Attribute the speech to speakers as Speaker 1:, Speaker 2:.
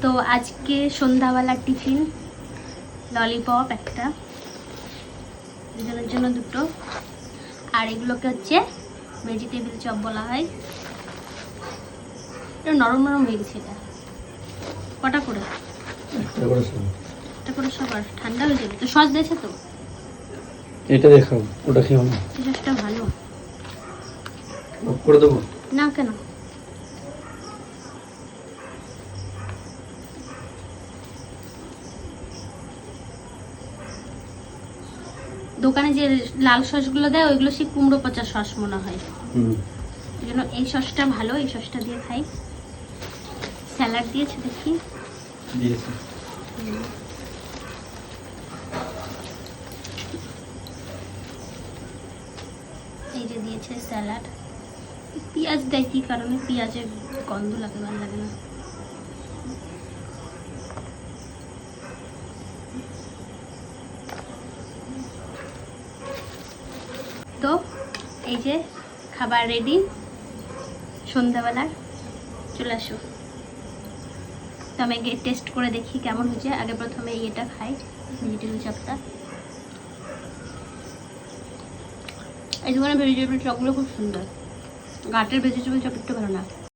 Speaker 1: তো আজকে সন্ধ্যাবেলার টিফিন ললিপপ একটা, দুজনের জন্য দুটো, আর এগুলোকে হচ্ছে ভেজিটেবিল চপ বলা হয়। এটা নরম নরম হয়ে গেছে। এটা কটা করে? একটা করে সবার, ঠান্ডা হয়ে যাবে তো। সস দিয়েছে তো,
Speaker 2: এটা দেখাও, ওটা খেও না।
Speaker 1: এই সসটা ভালো
Speaker 2: করে দেবো
Speaker 1: না কেন? দোকানে যে লাল সসগুলো দেয় ওইগুলো সেই কুমড়ো পচা সস মনে হয়। এই জন্য এই সসটা ভালো, এই সসটা দিয়ে খাই। স্যালাড দিয়েছে দেখি।
Speaker 2: দিয়েছে।
Speaker 1: এই যে দিয়েছে স্যালাড। পেঁয়াজ দেয় কি কারণে? পেঁয়াজের গন্ধ লাগে, ভালো লাগে না। তো এই যে খাবার রেডি সন্ধ্যাবেলার, চলে আসো। তো আমি আগে টেস্ট করে দেখি কেমন হয়েছে। আগে প্রথমে এটা খাই, ভেজিটেবল চপটা। এই দোকানের ভেজিটেবল চপগুলো খুব সুন্দর, ঘাটের ভেজিটেবল চপ একটু ভালো না।